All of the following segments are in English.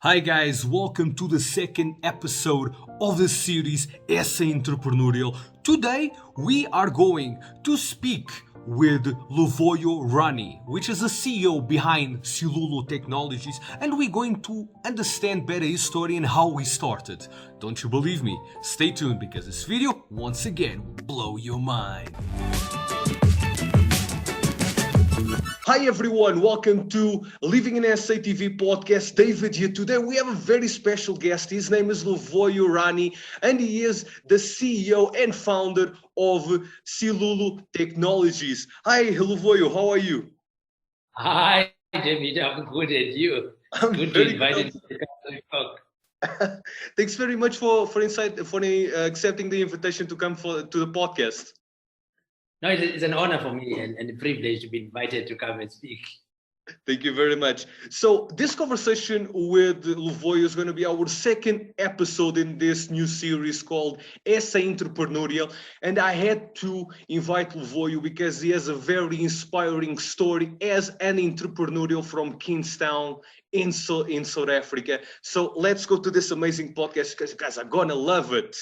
Hi guys, welcome to the second episode of the series SA Entrepreneurial. Today we are going to speak with Luvuyo Rani, which is the CEO behind Silulo Technologies, and we're going to understand better his story and how we started. Don't you believe me? Stay tuned because this video once again will blow your mind. Hi everyone, welcome to LivinginSAtv podcast. David here. Today we have a very special guest. His name is Luvuyo Rani and he is the CEO and founder of Silulo Technologies. Hi Luvuyo, how are you? Hi, David. I'm good, and you? It's I'm good to very invite good. you to come to talk. Thanks very much for accepting the invitation to come to the podcast. No, it's an honor for me and a privilege to be invited to come and speak. Thank you very much. So this conversation with Luvuyo is going to be our second episode in this new series called SA Entrepreneurial. And I had to invite Luvuyo because he has a very inspiring story as an entrepreneurial from Queenstown in South Africa. So let's go to this amazing podcast because you guys are going to love it.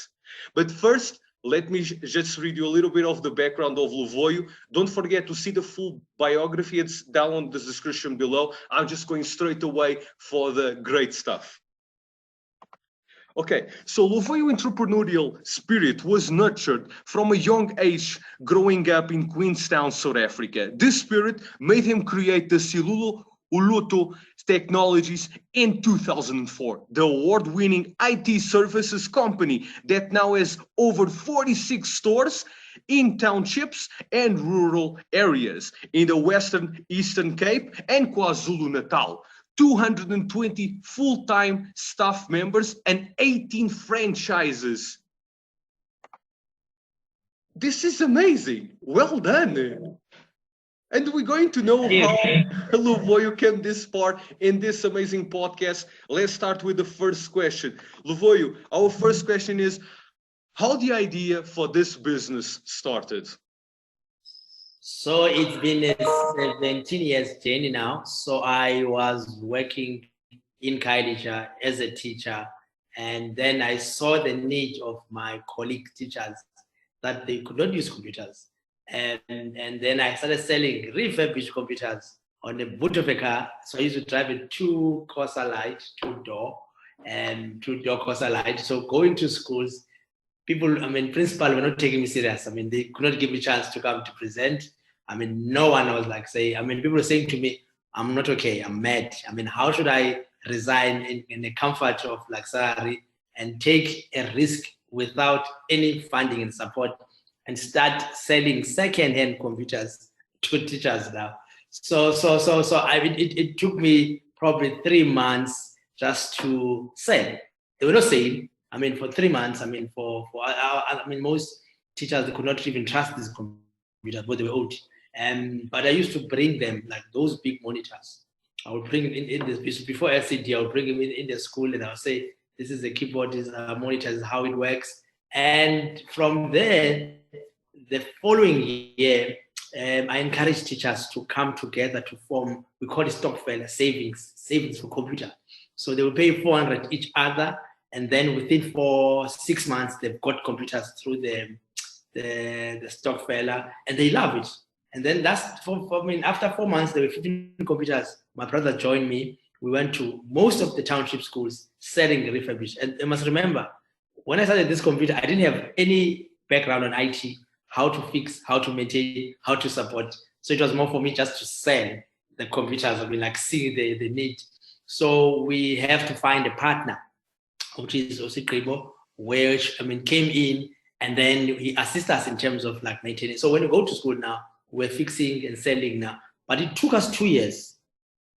But first, let me just read you a little bit of the background of Luvuyo. Don't forget to see the full biography. It's down on the description below. I'm just going straight away for the great stuff. Okay, so Luvuyo entrepreneurial spirit was nurtured from a young age growing up in Queenstown, South Africa. This spirit made him create the Silulo Ulutho Technologies in 2004, the award-winning IT services company that now has over 46 stores in townships and rural areas in the Western Eastern Cape and KwaZulu-Natal. 220 full-time staff members and 18 franchises. This is amazing. Well done. And we're going to know how Luvuyo came this far in this amazing podcast. Let's start with the first question. Luvuyo, our first question is, how the idea for this business started? So it's been a 17 years journey now. So I was working in Kailisha as a teacher, and then I saw the need of my colleague teachers that they could not use computers. And then I started selling refurbished computers on the boot of a car. So I used to drive a two-door Corsa Light. So going to schools, people, principal were not taking me serious. They could not give me a chance to come to present. No one was like people were saying to me, I'm not okay, I'm mad. How should I resign in the comfort of salary and take a risk without any funding and support and start selling second-hand computers to teachers now? So it took me probably 3 months just to sell. They were not saying, for 3 months, most teachers, they could not even trust these computers, but they were old. But I used to bring them, like those big monitors. I would bring it in this, before LCD, I would bring them in the school and I would say, this is the keyboard, this is a monitor, this is how it works. And from there, the following year, I encouraged teachers to come together to form, we call it stokvel, savings for computer. So they will pay 400 each other, and then within 6 months, they've got computers through the stokvel, and they love it. And then after 4 months, there were 15 computers. My brother joined me. We went to most of the township schools selling refurbished. And you must remember, when I started this computer, I didn't have any background on IT, how to fix, how to maintain, how to support. So it was more for me just to sell the computers. See the need. So we have to find a partner, which is Osikribo, which came in and then he assists us in terms of maintaining. So when you go to school now, we're fixing and selling now. But it took us 2 years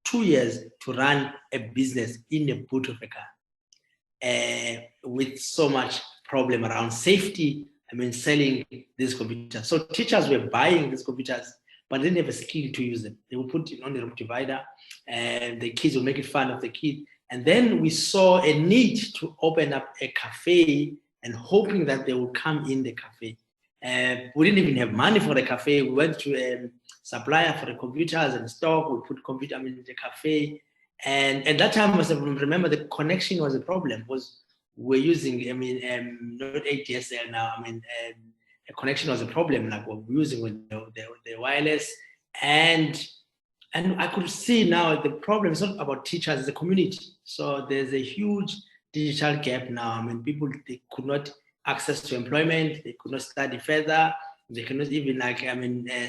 to run a business in the boot of a car, with so much problem around safety. Selling these computers. So teachers were buying these computers, but they didn't have a skill to use them. They would put it on the room divider, and the kids will make it fun of the kid. And then we saw a need to open up a cafe and hoping that they would come in the cafe. We didn't even have money for the cafe. We went to a supplier for the computers and stock. We put computer in the cafe. And at that time, I remember the connection was a problem. Was we're using, not ADSL now. A connection was a problem. Like what we're using with the wireless, and I could see now the problem is not about teachers, it's a community. So there's a huge digital gap now. People, they could not access to employment, they could not study further, they cannot even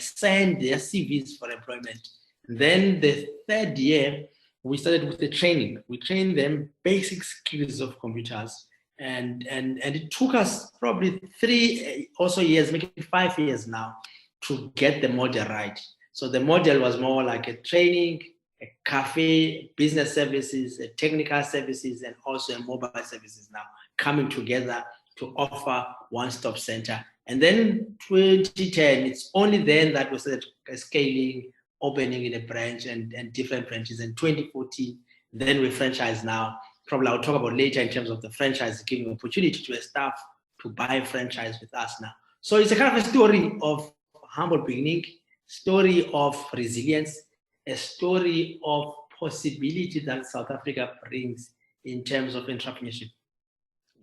send their CVs for employment. Then the third year, we started with the training. We trained them basic skills of computers. And it took us probably 3 also years, maybe 5 years now, to get the model right. So the model was more like a training, a cafe, business services, a technical services, and also a mobile services now coming together to offer one-stop center. And then 2010, it's only then that we started scaling, opening in a branch and different branches. In 2014, then we franchise now. Probably I'll talk about later in terms of the franchise, giving opportunity to a staff to buy franchise with us now. So it's a kind of a story of humble beginning, story of resilience, a story of possibility that South Africa brings in terms of entrepreneurship.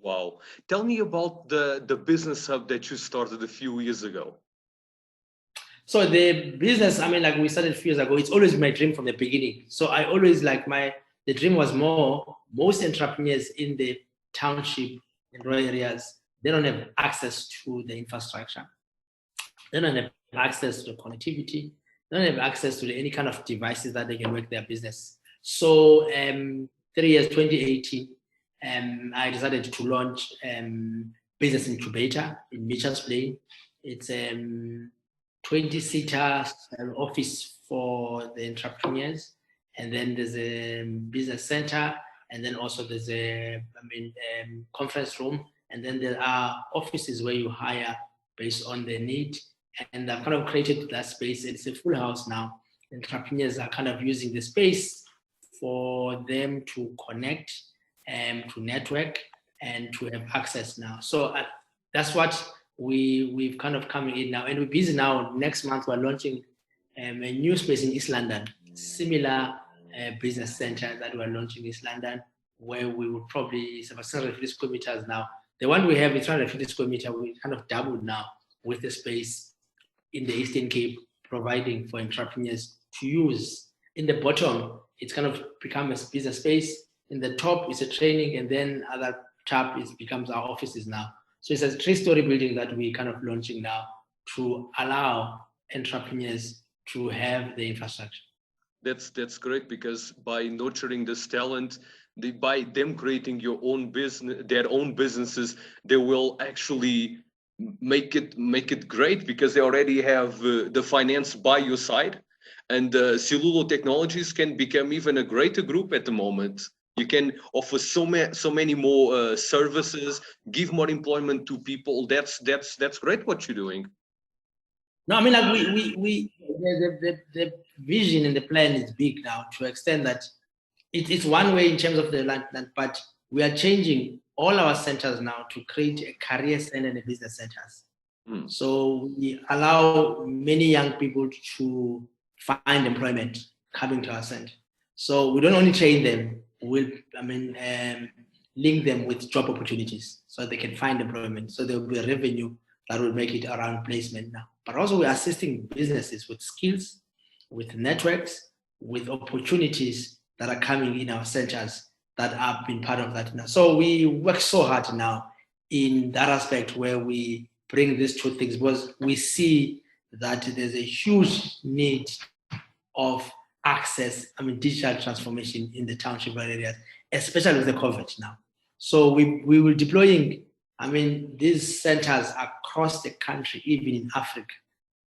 Wow. Tell me about the business hub that you started a few years ago. So the business, like we started a few years ago, it's always my dream from the beginning. So I always the dream was most entrepreneurs in the township and rural areas, they don't have access to the infrastructure. They don't have access to connectivity. They don't have access to any kind of devices that they can work their business. So 3 years, 2018, I decided to launch business incubator in Mitchell's Plain. It's 20-seater office for the entrepreneurs. And then there's a business center. And then also there's a conference room. And then there are offices where you hire based on the need. And I've kind of created that space. It's a full house now. Entrepreneurs are kind of using the space for them to connect and to network and to have access now. So that's what we've kind of coming in now. And we're busy now. Next month, we're launching a new space in East London, similar business center that we're launching in East London, where we will probably, it's about 750 square meters now. The one we have is 350 square meters. We kind of doubled now with the space in the Eastern Cape, providing for entrepreneurs to use. In the bottom, it's kind of become a business space. In the top, it's a training, and then other top becomes our offices now. So it's a 3-story building that we're kind of launching now to allow entrepreneurs to have the infrastructure. That's great, because by nurturing this talent, by them creating their own businesses, they will actually make it great, because they already have the finance by your side. And Silulo Technologies can become even a greater group at the moment. You can offer so many more services, give more employment to people. That's great what you're doing. No, the vision and the plan is big now, to extend that it's one way in terms of the land, but we are changing all our centers now to create a career center and a business centers. So we allow many young people to find employment coming to our center. So we don't only train them, we'll link them with job opportunities so they can find employment. So there will be a revenue that will make it around placement now. But also we're assisting businesses with skills, with networks, with opportunities that are coming in our centers that have been part of that now. So we work so hard now in that aspect where we bring these two things, because we see that there's a huge need of access, digital transformation in the township areas, especially with the COVID now. So we will deploying, these centers across the country, even in Africa.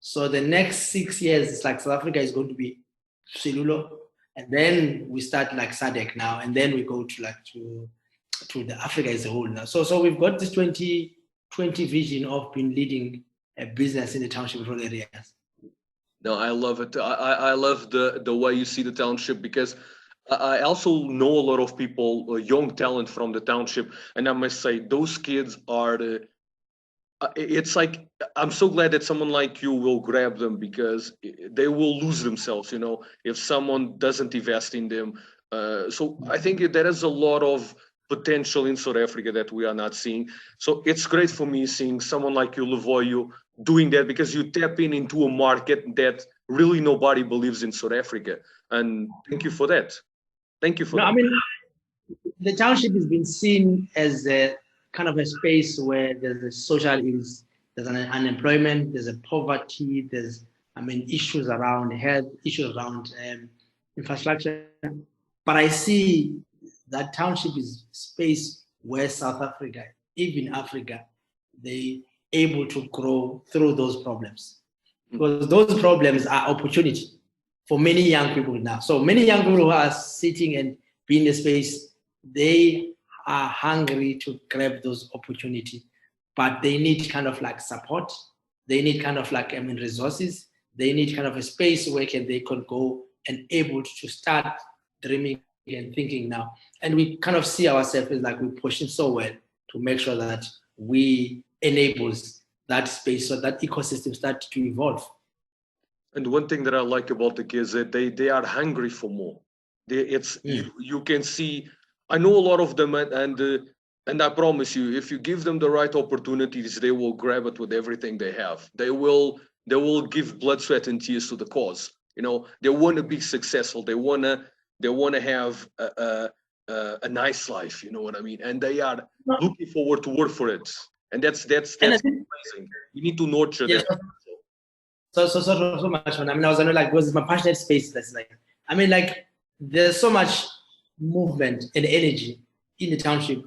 So the next 6 years, it's like South Africa is going to be Silulo, and then we start like SADC now, and then we go to the Africa as a whole now. So we've got this 2020 vision of being leading a business in the township rural areas. No, I love it. I love the way you see the township, because I also know a lot of people, young talent from the township, and I must say those kids are it's like, I'm so glad that someone like you will grab them, because they will lose themselves, if someone doesn't invest in them. So I think there is a lot of potential in South Africa that we are not seeing. So it's great for me seeing someone like you, Luvuyo, doing that, because you tap into a market that really nobody believes in South Africa. And thank you for that. Thank you for that. I mean, the township has been seen as a kind of a space where there's a social ills, there's an unemployment, there's a poverty, there's, issues around health, issues around infrastructure. But I see that township is space where South Africa, even Africa, they able to grow through those problems. Because those problems are opportunity for many young people now. So many young people who are sitting and being in the space, they are hungry to grab those opportunities, but they need kind of like support. They need kind of like resources. They need kind of a space where they can go and able to start dreaming and thinking now. And we kind of see ourselves as like we're pushing so well to make sure that we enables that space so that ecosystem starts to evolve. And one thing that I like about the kids is that they are hungry for more. You can see. I know a lot of them, and I promise you, if you give them the right opportunities, they will grab it with everything they have. They will give blood, sweat, and tears to the cause. They want to be successful. They wanna have a nice life. You know what I mean? And they are looking forward to work for it. And that's amazing. You need to nurture that. So much fun. I was like, because it's my passionate space. That's like, there's so much movement and energy in the township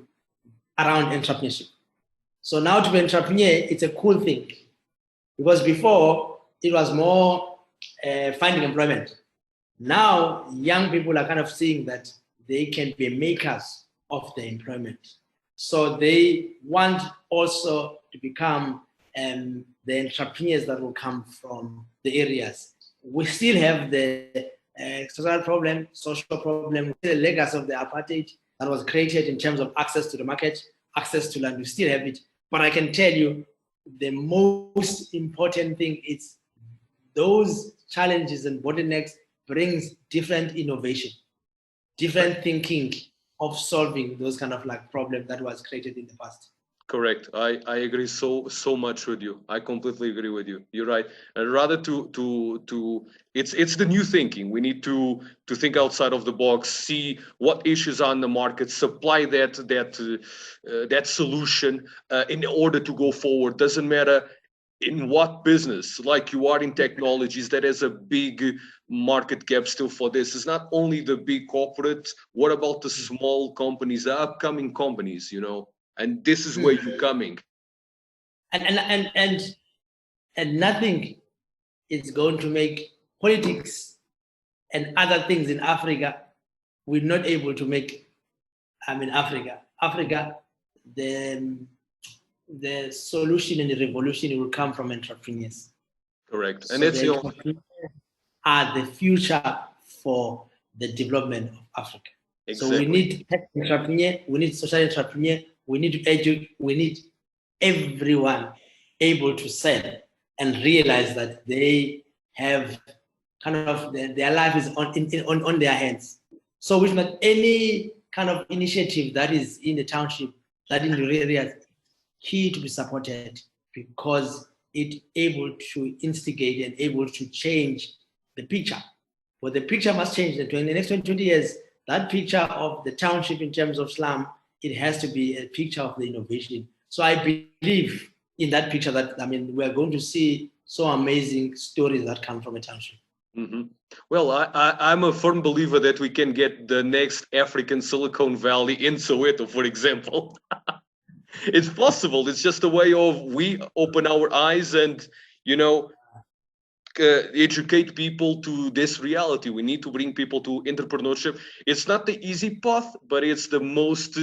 around entrepreneurship. So now to be an entrepreneur, it's a cool thing, because before it was more finding employment. Now young people are kind of seeing that they can be makers of the employment. So they want also to become the entrepreneurs that will come from the areas. We still have the social problem, the legacy of the apartheid that was created in terms of access to the market, access to land. We still have it. But I can tell you the most important thing is those challenges and bottlenecks brings different innovation, different thinking of solving those kind of like problems that was created in the past. Correct. I agree so much with you. I completely agree with you. You're right. And rather it's the new thinking. We need to think outside of the box, see what issues are in the market, supply that solution in order to go forward. Doesn't matter in what business, like you are in technologies, that is a big market gap still for this. It's not only the big corporates. What about the small companies, the upcoming companies, And this is where you're coming. And nothing is going to make politics and other things in Africa. We're not able to make, Africa, the solution and the revolution will come from entrepreneurs. Correct. So and it's the entrepreneurs are the future for the development of Africa. Exactly. So we need tech entrepreneur, we need social entrepreneur, we need to educate, we need everyone able to sell and realize that they have kind of their life is on their hands. So which means any kind of initiative that is in the township, that in the area, key to be supported, because it able to instigate and able to change the picture. But the picture must change. In the next 20 years, that picture of the township in terms of slum, it has to be a picture of the innovation. So I believe in that picture that, we are going to see so amazing stories that come from a township. Mm-hmm. Well, I'm a firm believer that we can get the next African Silicon Valley in Soweto, for example. It's possible. It's just a way of we open our eyes and, educate people to this reality. We need to bring people to entrepreneurship. It's not the easy path, but it's the most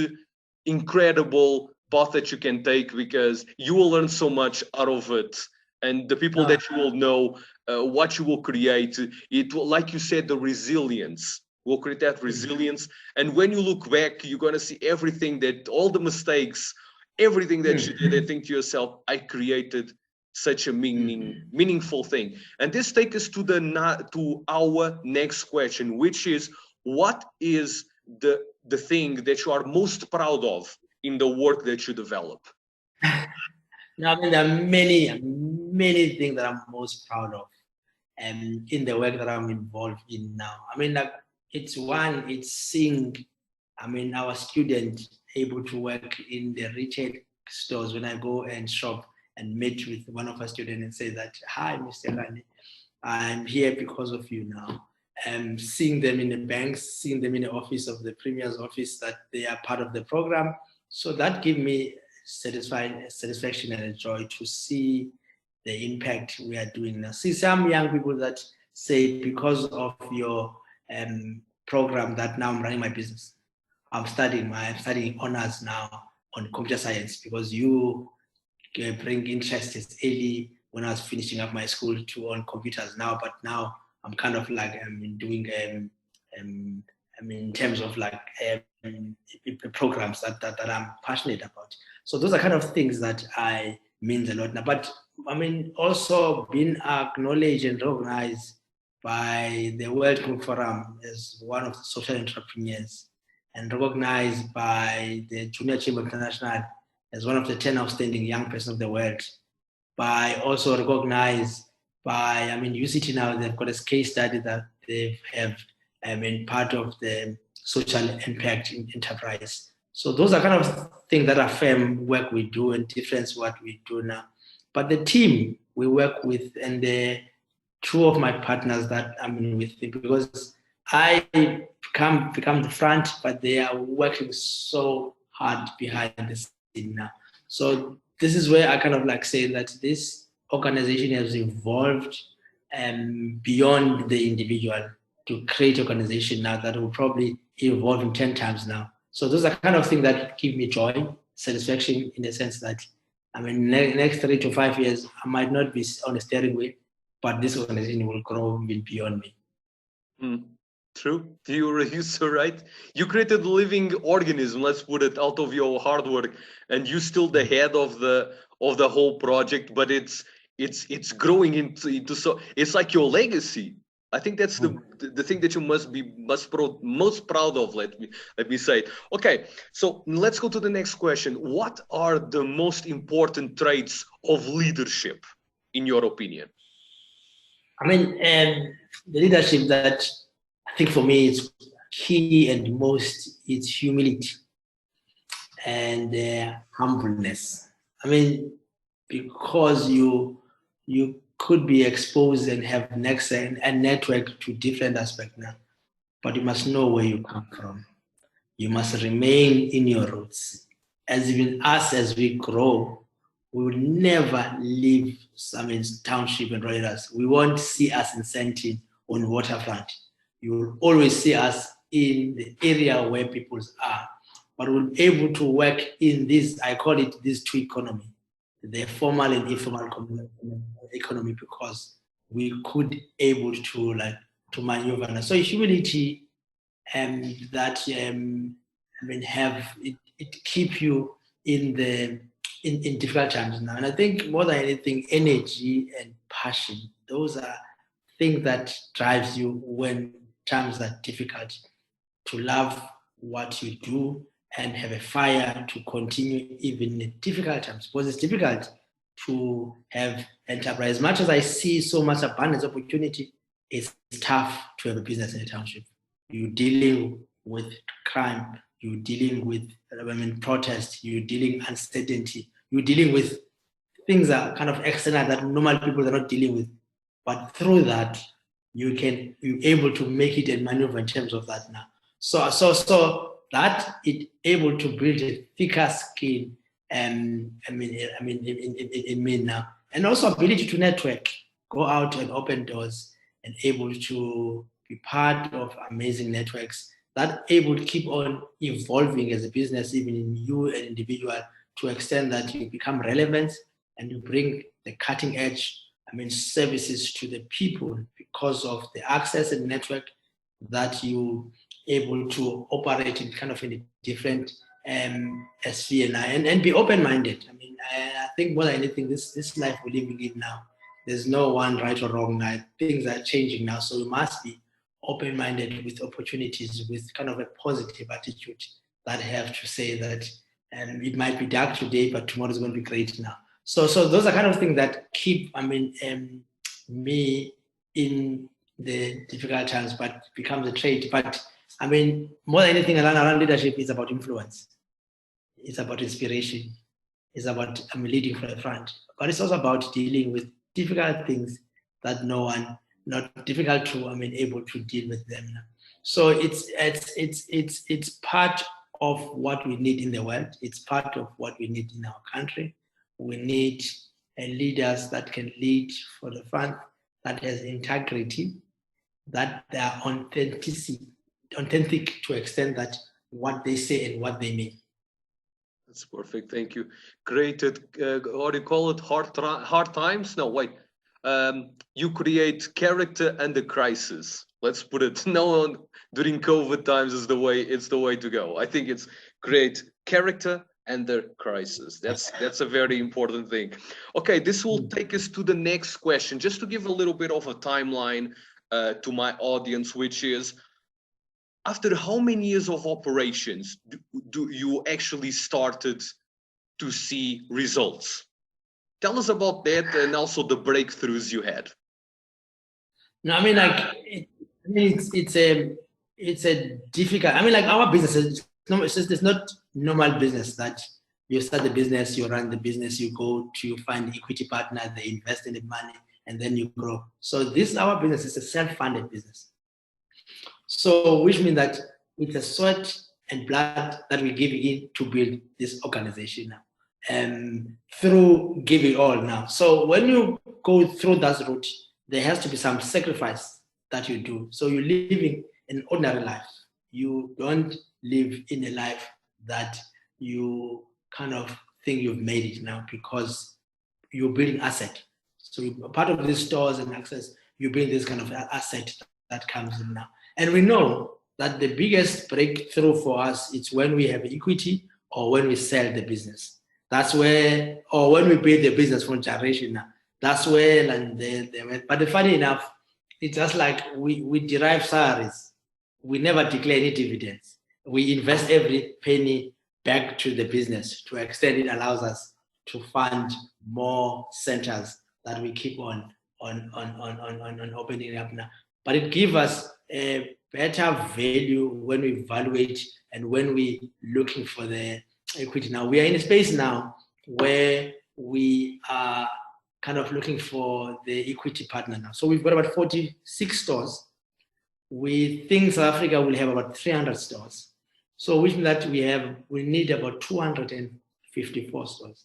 incredible path that you can take, because you will learn so much out of it. And the people that you will know, what you will create, it will, like you said, the resilience. Will create that resilience. And when you look back, you're going to see everything all the mistakes, everything that you did, and think to yourself, I created such a meaningful thing. And this takes us to our next question, which is, what is the thing that you are most proud of in the work that you develop? Now, I mean, there are many things that I'm most proud of in the work that I'm involved in now. I mean, like, it's seeing, I mean, our students able to work in the retail stores. When I go and shop and meet with one of our students and say that, "Hi, Mr. Rani, I'm here because of you now." And seeing them in the banks, seeing them in the office of the Premier's office, that they are part of the program. So that gives me satisfaction and a joy to see the impact we are doing now. See some young people that say, because of your program, that now I'm running my business. I'm studying honors now on computer science because you bring interest as early when I was finishing up my school to on computers now, but now I'm kind of like doing I mean, in terms of like programs that I'm passionate about. So those are kind of things that I means a lot now. But I mean, also being acknowledged and recognized by the World Group Forum as one of the social entrepreneurs, and recognized by the Junior Chamber International as one of the 10 outstanding young persons of the world, by also recognized by, I mean, UCT now, they've got a case study that they have been part of the social impact enterprise. So those are kind of things that affirm work we do and difference what we do now. But the team we work with and the two of my partners that I'm with, because I become the front, but they are working so hard behind the scene now. So this is where I kind of like say that this organization has evolved beyond the individual to create organization now that will probably evolve in 10 times now. So those are kind of things that give me joy, satisfaction, in the sense that, I mean, next 3 to 5 years, I might not be on the steering wheel, but this organization will grow even beyond me. True. You're so right. You created a living organism, let's put it, out of your hard work, and you're still the head of the whole project, but it's growing into so it's like your legacy. I think that's the thing that you must be most proud of. Let me say it. Okay, so let's go to the next question. What are the most important traits of leadership, in your opinion? I mean, the leadership that I think for me is key and most is humility and humbleness. I mean, because you could be exposed and have next and network to different aspects now, but you must know where you come from. You must remain in your roots. As even us, as we grow, we will never leave township and royals. We won't see us in Sentin on waterfront. You will always see us in the area where people are. But we'll be able to work in this, I call it this two economy, the formal and informal economy, because we could able to maneuver. So humility that have it keep you in difficult times now. And I think more than anything, energy and passion, those are things that drives you when times are difficult, to love what you do and have a fire to continue even in difficult times, because it's difficult to have enterprise. As much as I see so much abundance opportunity, it's tough to have a business in a township. You're dealing with crime, you're dealing with protest, you're dealing uncertainty, you're dealing with things that are kind of external that normal people are not dealing with. But through that, you're able to make it and maneuver in terms of that now. So that it able to build a thicker skin in me now, and also ability to network, go out and open doors, and able to be part of amazing networks that able to keep on evolving as a business, even in you an individual, to extend that you become relevant and you bring the cutting edge services to the people because of the access and network that you able to operate in kind of in a different sphere now, and be open-minded. I think more than anything, this life we're living in now, there's no one right or wrong now. Things are changing now, so we must be open-minded with opportunities, with kind of a positive attitude that have to say that it might be dark today, but tomorrow is going to be great now. So those are kind of things that keep, me in the difficult times, but becomes a trait. But more than anything around leadership is about influence. It's about inspiration. It's about leading from the front. But it's also about dealing with difficult things that not difficult to able to deal with them. So it's part of what we need in the world. It's part of what we need in our country. We need leaders that can lead for the front, that has integrity, that they are authentic to extent that what they say and what they mean. That's perfect. Thank you. Created, what do you call it? Hard times? No, wait. You create character under crisis. Let's put it. During COVID times is it's the way to go. I think it's create character under crisis. That's a very important thing. Okay, this will take us to the next question. Just to give a little bit of a timeline to my audience, which is, after how many years of operations do you actually started to see results? Tell us about that, and also the breakthroughs you had. No, it's a difficult. Our business it's not normal business that you start the business, you run the business, you go to find equity partner, they invest in the money, and then you grow. So our business is a self-funded business. So which means that it's a sweat and blood that we give in to build this organization now. Through giving all now. So when you go through that route, there has to be some sacrifice that you do. So you're living an ordinary life. You don't live in a life that you kind of think you've made it now, because you're building asset. So part of these stores and access, you build this kind of asset that comes in now. And we know that the biggest breakthrough for us is when we have equity or when we sell the business. That's where, or when we build the business from generation now. That's where, but funny enough, it's just like we derive salaries. We never declare any dividends. We invest every penny back to the business to extend it allows us to fund more centers that we keep on opening up now. But it gives us a better value when we evaluate and when we looking for the equity. Now we are in a space now where we are kind of looking for the equity partner now. So we've got about 46 stores. We think South Africa will have about 300 stores. So which means that we need about 254 stores.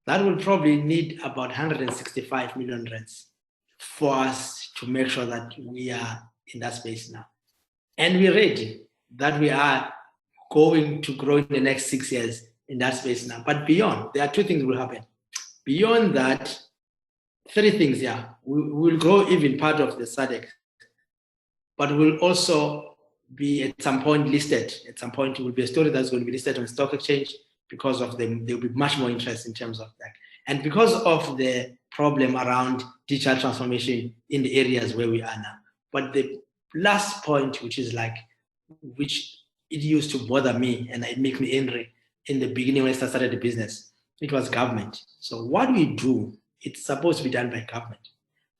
That will probably need about 165 million rands for us to make sure that we are in that space now. And we're ready that we are going to grow in the next 6 years in that space now. But beyond, there are two things will happen. Beyond that, 3 things, yeah. We will grow even part of the SADC, but we'll also be at some point listed. At some point, it will be a story that's going to be listed on the stock exchange because of them. There will be much more interest in terms of that. And because of the problem around digital transformation in the areas where we are now. But the last point, which it used to bother me and it make me angry in the beginning when I started the business, it was government. So what we do, it's supposed to be done by government.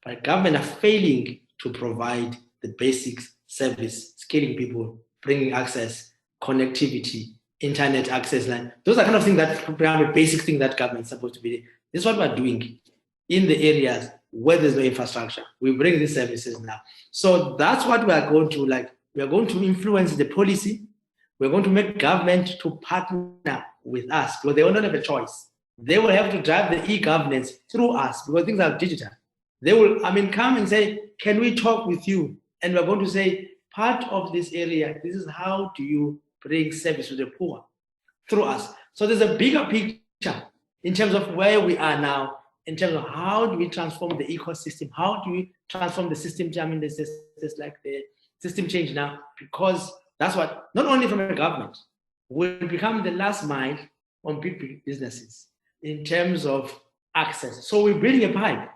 But government are failing to provide the basic service, skilling people, bringing access, connectivity, internet access line. Those are kind of things that are the basic thing that government is supposed to be doing. This is what we're doing in the areas where there's no infrastructure. We bring these services now. So that's what we are going to we are going to influence the policy. We're going to make government to partner with us because they will not have a choice. They will have to drive the e-governance through us because things are digital. They will, come and say, can we talk with you? And we're going to say, part of this area, this is how do you bring service to the poor through us. So there's a bigger picture in terms of where we are now, in terms of how do we transform the ecosystem? How do we transform the system? There's like the system change now, because that's what, not only from the government, will become the last mile on big businesses in terms of access. So we're building a pipe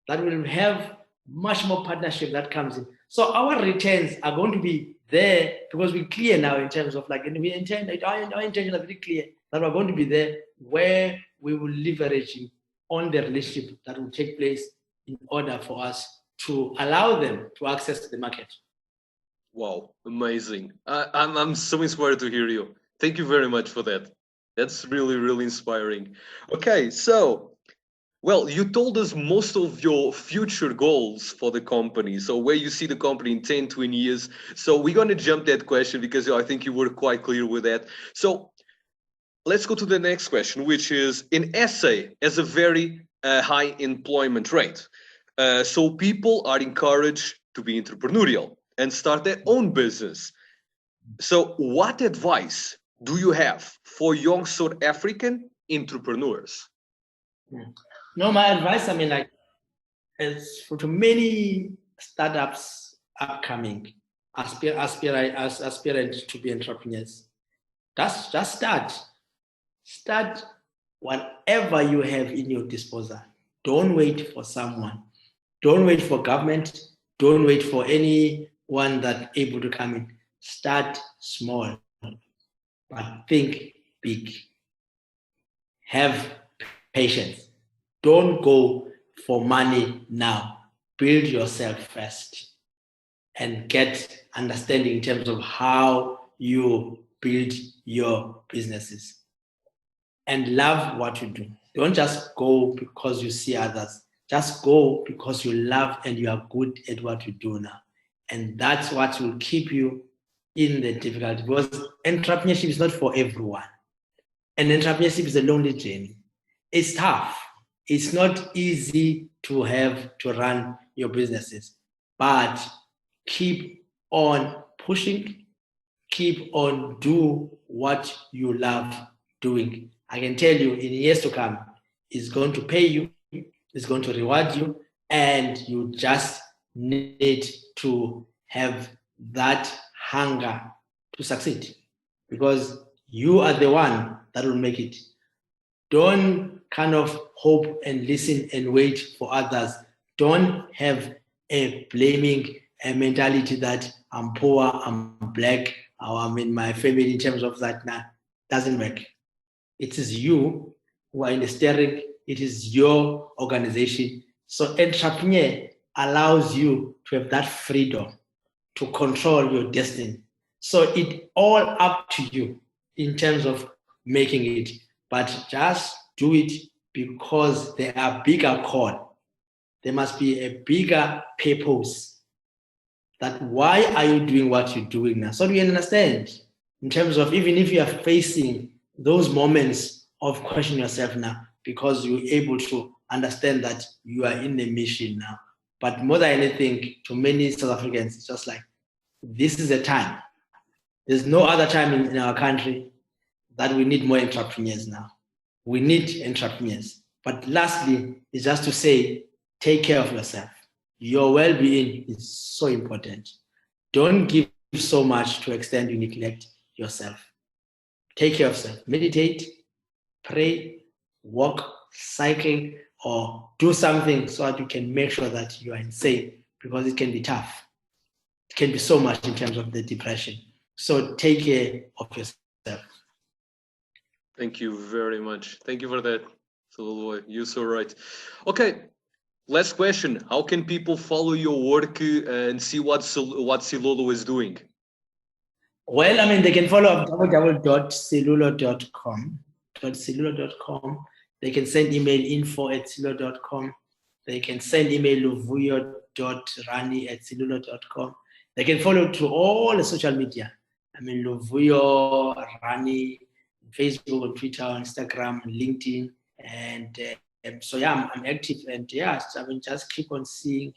that will have much more partnership that comes in. So our returns are going to be there because we're clear now in terms of like, and we intend, our intention is very clear that we're going to be there where we will leverage on the relationship that will take place in order for us to allow them to access the market. Wow, amazing. I'm so inspired to hear you. Thank you very much for that. That's really, really inspiring. Okay, so, well, you told us most of your future goals for the company. So where you see the company in 10, 20 years. So we're going to jump that question because I think you were quite clear with that. So let's go to the next question, which is in SA has a very high employment rate. So people are encouraged to be entrepreneurial and start their own business. So what advice do you have for young South African entrepreneurs? No, my advice, I mean, like, is for many startups upcoming, aspirant to be entrepreneurs, just start. Start whatever you have in your disposal. Don't wait for someone. Don't wait for government. Don't wait for anyone that's able to come in. Start small, but think big. Have patience. Don't go for money now. Build yourself first and get understanding in terms of how you build your businesses. And love what you do. Don't just go because you see others. Just go because you love and you are good at what you do now. And that's what will keep you in the difficulty, because entrepreneurship is not for everyone. And entrepreneurship is a lonely journey. It's tough. It's not easy to have to run your businesses, but keep on pushing, keep on do what you love doing. I can tell you in years to come, it's going to pay you, it's going to reward you, and you just need to have that hunger to succeed, because you are the one that will make it. Don't kind of hope and listen and wait for others. Don't have a blaming mentality that I'm poor, I'm black, or I'm in my family in terms of that. Nah, doesn't work. It is you who are in the steering. It is your organization. So entrepreneur allows you to have that freedom to control your destiny. So it's all up to you in terms of making it, but just do it because there are bigger call. There must be a bigger purpose. That why are you doing what you're doing now? So you understand in terms of even if you are facing those moments of questioning yourself now, because you're able to understand that you are in the mission now. But more than anything, to many South Africans, it's just like, this is a time. There's no other time in our country that we need more entrepreneurs now. We need entrepreneurs. But lastly, is just to say, take care of yourself. Your well-being is so important. Don't give so much to extent you neglect yourself. Take care of yourself. Meditate, pray, walk, cycle, or do something so that you can make sure that you are insane, because it can be tough. It can be so much in terms of the depression. So take care of yourself. Thank you very much. Thank you for that, Silulo. You're so right. Okay, last question. How can people follow your work and see what Silulo is doing? Well, I mean, they can follow www.silulo.com. They can send email info@silulo.com. They can send email luvuyo.rani@silulo.com. They can follow to all the social media. I mean, Luvuyo Rani, Facebook, on Twitter, on Instagram, LinkedIn, and so yeah, I'm active, and yeah, I mean, just keep on seeing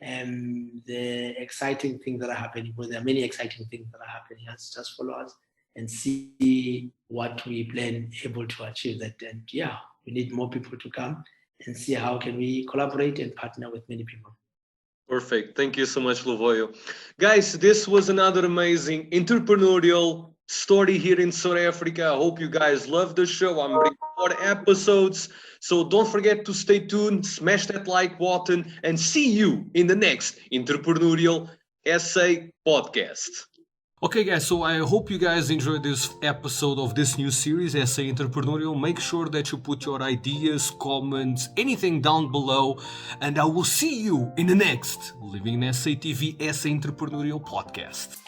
the exciting things that are happening. Because there are many exciting things that are happening. Just follow us and see what we plan able to achieve that. And yeah, we need more people to come and see how can we collaborate and partner with many people. Perfect. Thank you so much, Luvuyo. Guys, this was another amazing entrepreneurial story here in South Africa. I hope you guys love the show. I'm bringing more episodes. So don't forget to stay tuned, smash that like button, and see you in the next entrepreneurial SA Podcast. Okay, guys, so I hope you guys enjoyed this episode of this new series, SA Entrepreneurial. Make sure that you put your ideas, comments, anything down below, and I will see you in the next LivinginSAtv SA Entrepreneurial podcast.